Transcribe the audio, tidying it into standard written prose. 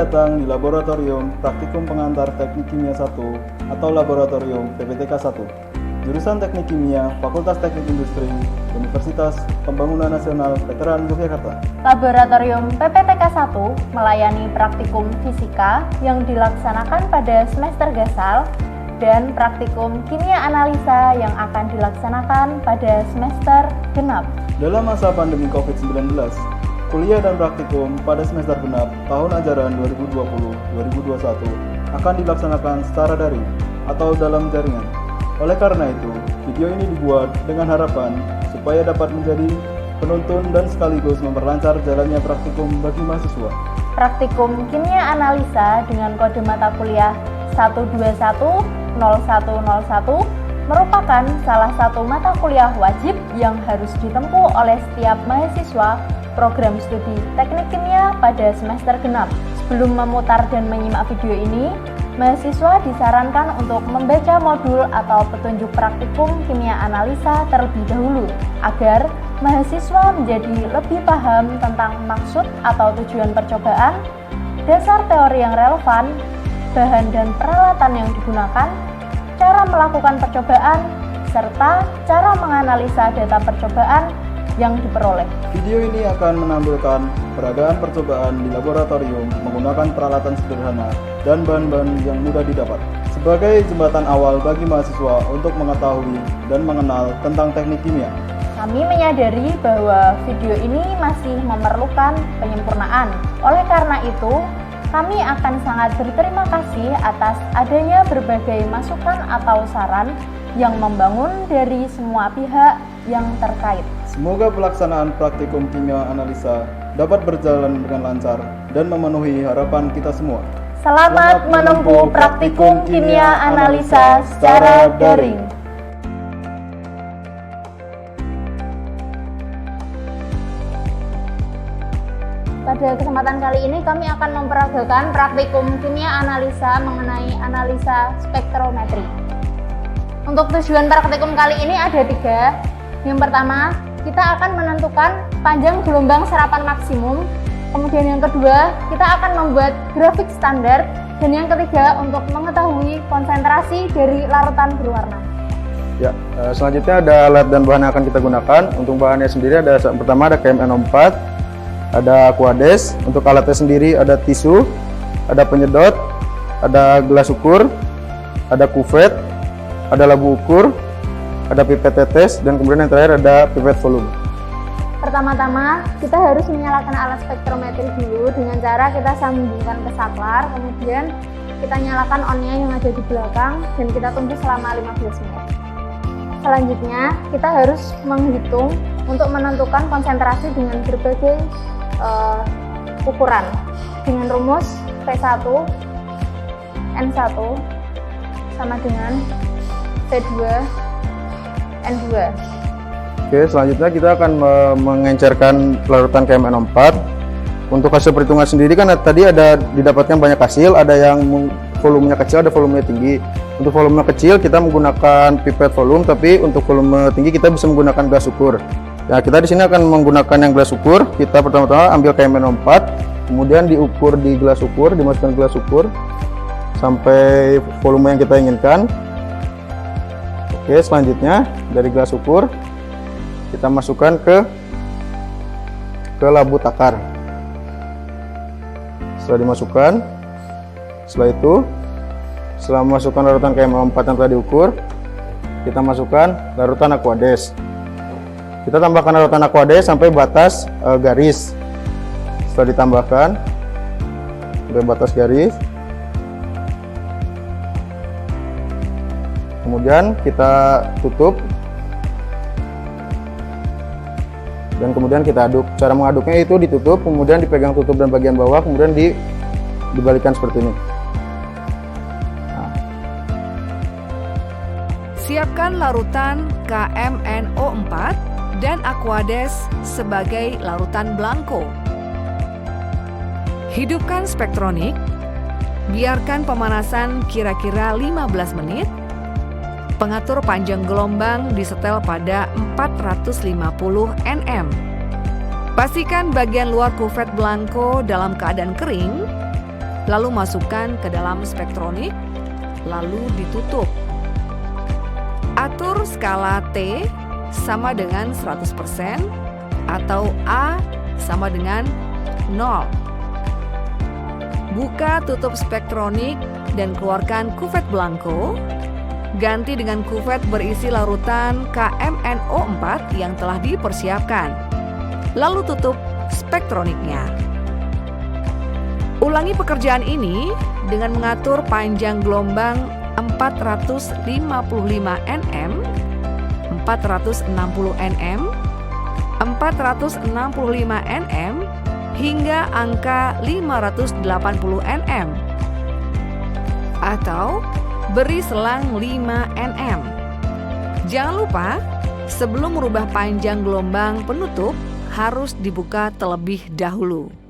datang di Laboratorium Praktikum Pengantar Teknik Kimia 1 atau Laboratorium PPTK 1, jurusan Teknik Kimia, Fakultas Teknik Industri, Universitas Pembangunan Nasional Veteran Yogyakarta. Laboratorium PPTK 1 melayani praktikum fisika yang dilaksanakan pada semester gasal dan praktikum kimia analisa yang akan dilaksanakan pada semester genap. Dalam masa pandemi COVID-19, kuliah dan praktikum pada semester genap tahun ajaran 2020-2021 akan dilaksanakan secara daring atau dalam jaringan. Oleh karena itu, video ini dibuat dengan harapan supaya dapat menjadi penuntun dan sekaligus memperlancar jalannya praktikum bagi mahasiswa. Praktikum kimia analisa dengan kode mata kuliah 1210101 merupakan salah satu mata kuliah wajib yang harus ditempuh oleh setiap mahasiswa program studi teknik kimia pada semester genap. Sebelum memutar dan menyimak video ini, mahasiswa disarankan untuk membaca modul atau petunjuk praktikum kimia analisa terlebih dahulu, agar mahasiswa menjadi lebih paham tentang maksud atau tujuan percobaan, dasar teori yang relevan, bahan dan peralatan yang digunakan, cara melakukan percobaan, serta cara menganalisa data percobaan yang diperoleh. Video ini akan menampilkan peragaan percobaan di laboratorium menggunakan peralatan sederhana dan bahan-bahan yang mudah didapat, sebagai jembatan awal bagi mahasiswa untuk mengetahui dan mengenal tentang teknik kimia. Kami menyadari bahwa video ini masih memerlukan penyempurnaan. Oleh karena itu, kami akan sangat berterima kasih atas adanya berbagai masukan atau saran yang membangun dari semua pihak yang terkait. Semoga pelaksanaan praktikum kimia analisa dapat berjalan dengan lancar dan memenuhi harapan kita semua. Selamat menempuh praktikum kimia analisa secara daring. Pada kesempatan kali ini kami akan memperagakan praktikum kimia analisa mengenai analisa spektrometri. Untuk tujuan praktikum kali ini ada 3. Yang pertama, kita akan menentukan panjang gelombang serapan maksimum. Kemudian yang kedua, kita akan membuat grafik standar. Dan yang ketiga, untuk mengetahui konsentrasi dari larutan berwarna. Ya, selanjutnya ada alat dan bahan yang akan kita gunakan. Untuk bahannya sendiri ada pertama ada KMN04, ada Aquades. Untuk alatnya sendiri ada tisu, ada penyedot, ada gelas ukur, ada kuvet, ada labu ukur, ada pipet tetes, dan kemudian yang terakhir ada pipet volume. Pertama-tama, kita harus menyalakan alat spektrometri dulu dengan cara kita sambungkan ke saklar, kemudian kita nyalakan on-nya yang ada di belakang, dan kita tunggu selama 15 menit. Selanjutnya, kita harus menghitung untuk menentukan konsentrasi dengan berbagai ukuran dengan rumus P1 N1 sama dengan P2 N2. Oke, selanjutnya kita akan mengencerkan larutan KMN04. Untuk hasil perhitungan sendiri kan tadi ada didapatkan banyak hasil, ada yang volumenya kecil, ada volumenya tinggi. Untuk volume kecil kita menggunakan pipet volume, tapi untuk volume tinggi kita bisa menggunakan gelas ukur. Ya, kita di sini akan menggunakan yang gelas ukur. Kita pertama-tama ambil KMN04, kemudian diukur di gelas ukur, dimasukkan gelas ukur sampai volume yang kita inginkan. Oke, selanjutnya dari gelas ukur kita masukkan ke labu takar. Setelah dimasukkan, setelah memasukkan larutan KMN04 yang telah diukur, kita masukkan larutan Aquades. Kita tambahkan larutan Aquades sampai batas garis. Setelah ditambahkan sampai batas garis, kemudian kita tutup dan kemudian kita aduk. Cara mengaduknya itu ditutup, kemudian dipegang tutup dan bagian bawah, kemudian dibalikan seperti ini. Siapkan larutan KMNO4 dan Aquades sebagai larutan blanko. Hidupkan spektronik, biarkan pemanasan kira-kira 15 menit. Pengatur panjang gelombang disetel pada 450 nm. Pastikan bagian luar kuvet blanko dalam keadaan kering. lalu masukkan ke dalam spektronik, lalu ditutup. Atur skala T sama dengan 100% atau A sama dengan 0. Buka tutup spektronik dan keluarkan kuvet blanko. Ganti dengan kuvet berisi larutan KMNO4 yang telah dipersiapkan. Lalu tutup spektroniknya. Ulangi pekerjaan ini dengan mengatur panjang gelombang 455 nm, 460 nm, 465 nm, hingga angka 580 nm. Atau beri selang 5 nm. Jangan lupa, sebelum merubah panjang gelombang penutup harus dibuka terlebih dahulu.